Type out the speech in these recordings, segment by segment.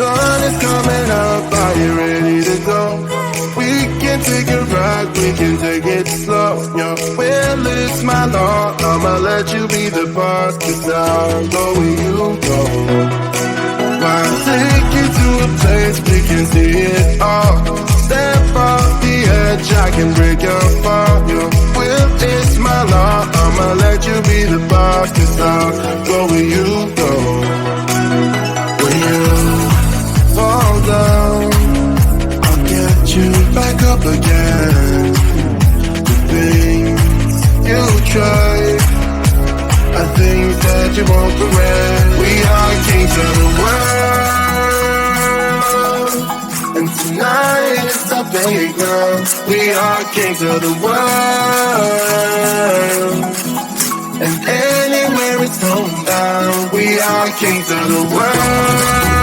sun is coming up, are you ready to go? We can take a ride, we can take it slow. Your will is my law, I'ma let you be the boss, 'cause I'll go where you go. I'll take you to a place we can see it all. Step off the edge, I can break your fall. Your will is my law, I'ma let you be the boss, 'cause I'll go where you go. When you fall down, I'll get you back up again. The things you tried, I think that you won't regret. We are kings of the world, and tonight is our playground. We are kings of the world, and anywhere it's homebound. We are kings of the world,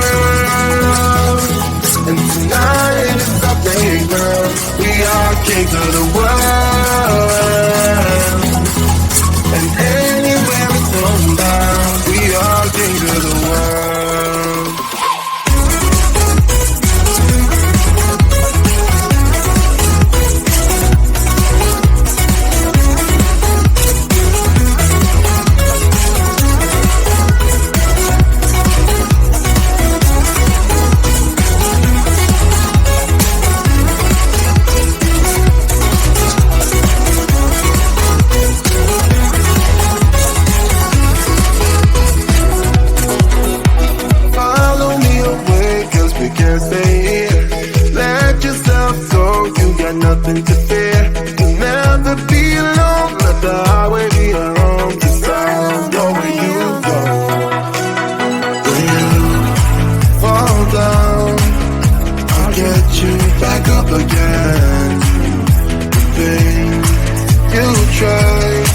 and tonight is our playground. We are kings of the world, and anywhere it's homebound. We are kings of the world. Nothing to fear, you'll never be alone. Let the highway be your home, 'cause I'll go where you go. When you fall down, I'll get you back up again. The things you tried,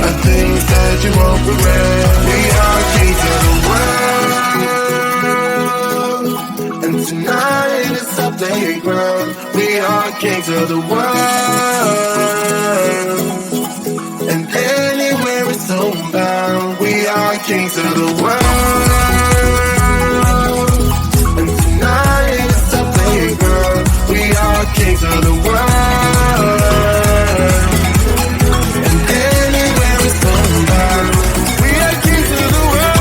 I think that you won't regret. We are kings of the world, and tonight is our playground. We are kings of the world, and anywhere it's homebound. We are kings of the world, and tonight it's our playground. We are kings of the world, and anywhere it's homebound. We are kings of the world.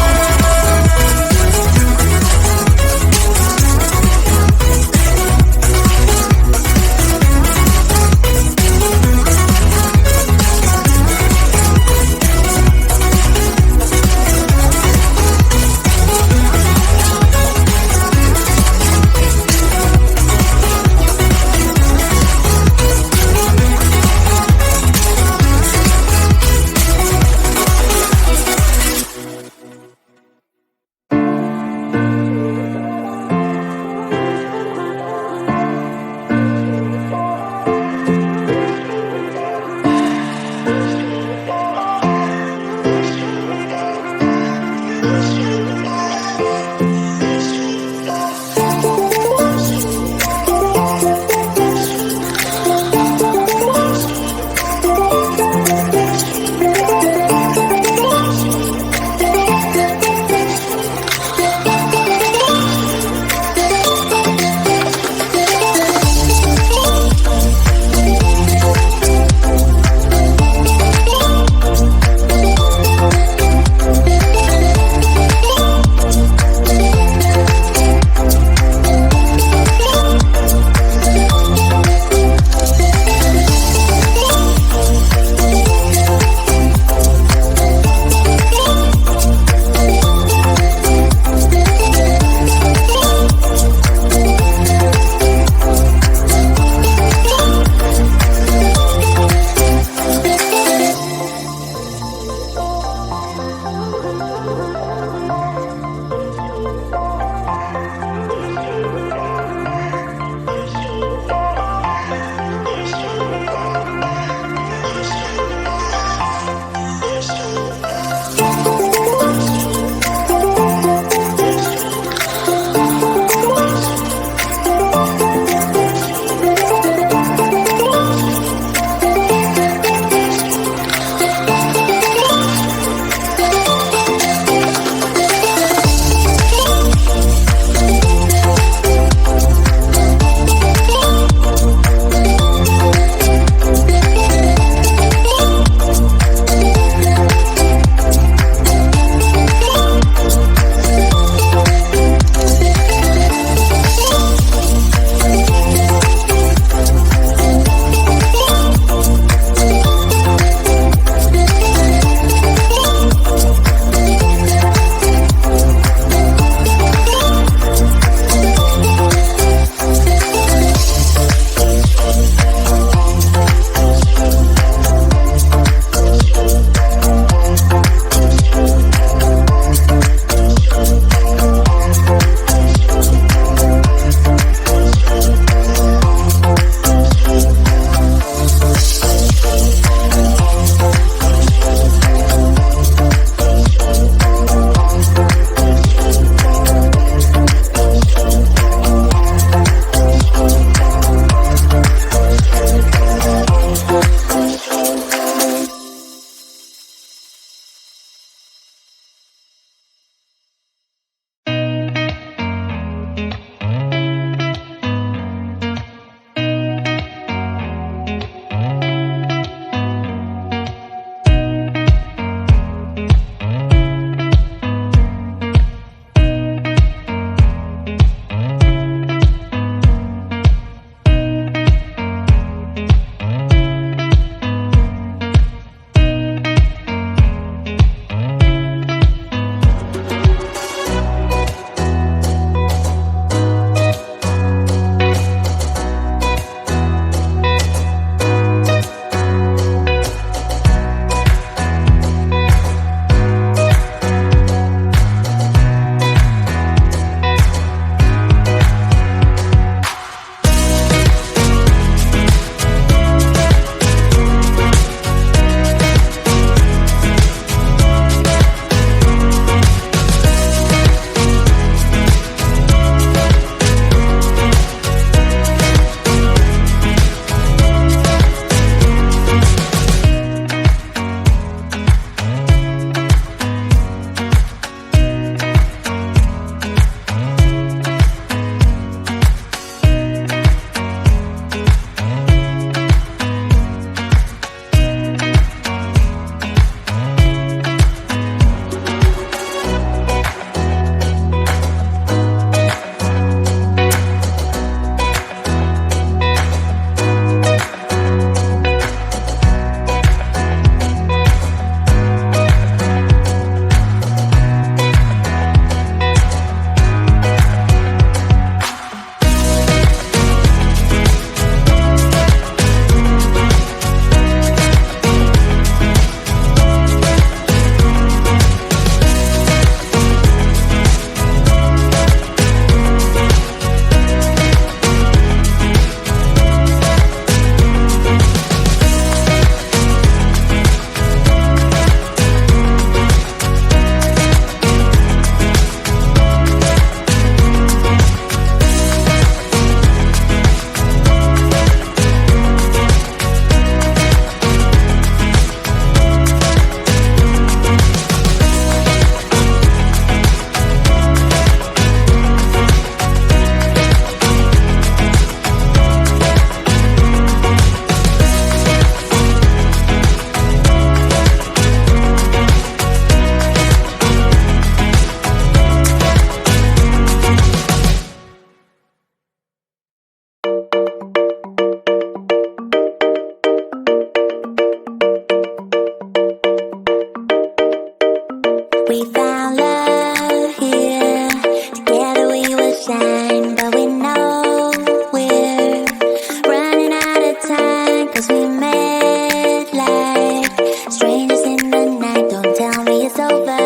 'cause we met like strangers in the night. Don't tell me it's over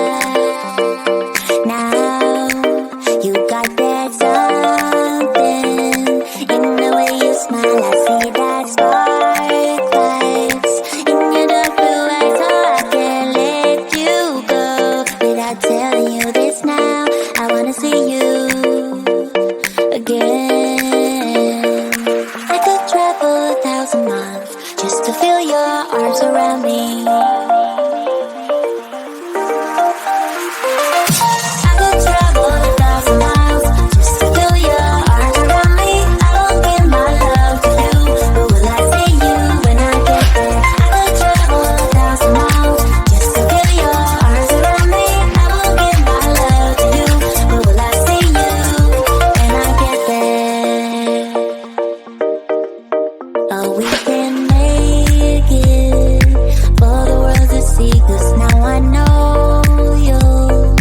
now. You got that something in the way you smile. I see that spark lights in your dark blue eyes, so I can't let you go without telling you this now. I wanna see you again. I could travel 1,000 miles just to feel your arms around me. I could travel 1,000 miles just to feel your arms around me. I will give my love to you, but will I see you when I get there? I could travel 1,000 miles just to feel your arms around me. I will give my love to you, but will I see you when I get there? Oh, we can make it for the world to see, 'cause now I know you'll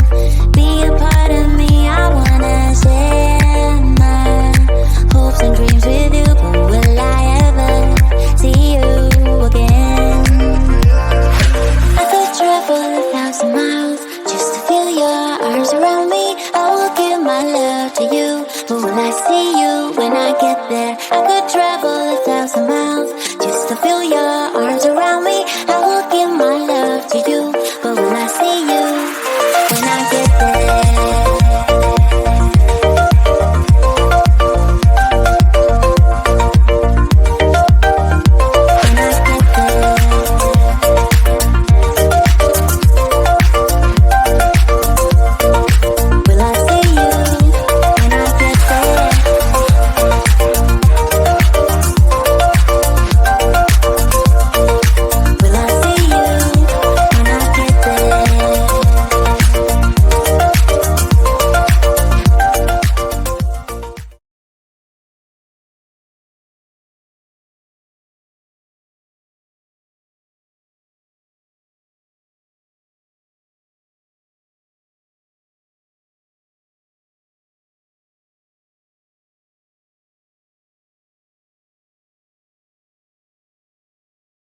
be a part of me. I wanna share my hopes and dreams with you, but will I ever see you again? I could travel 1,000 miles just to feel your arms around me. I will give my love to you, but will I see you when I get there? I could travel 1,000 miles just to feel your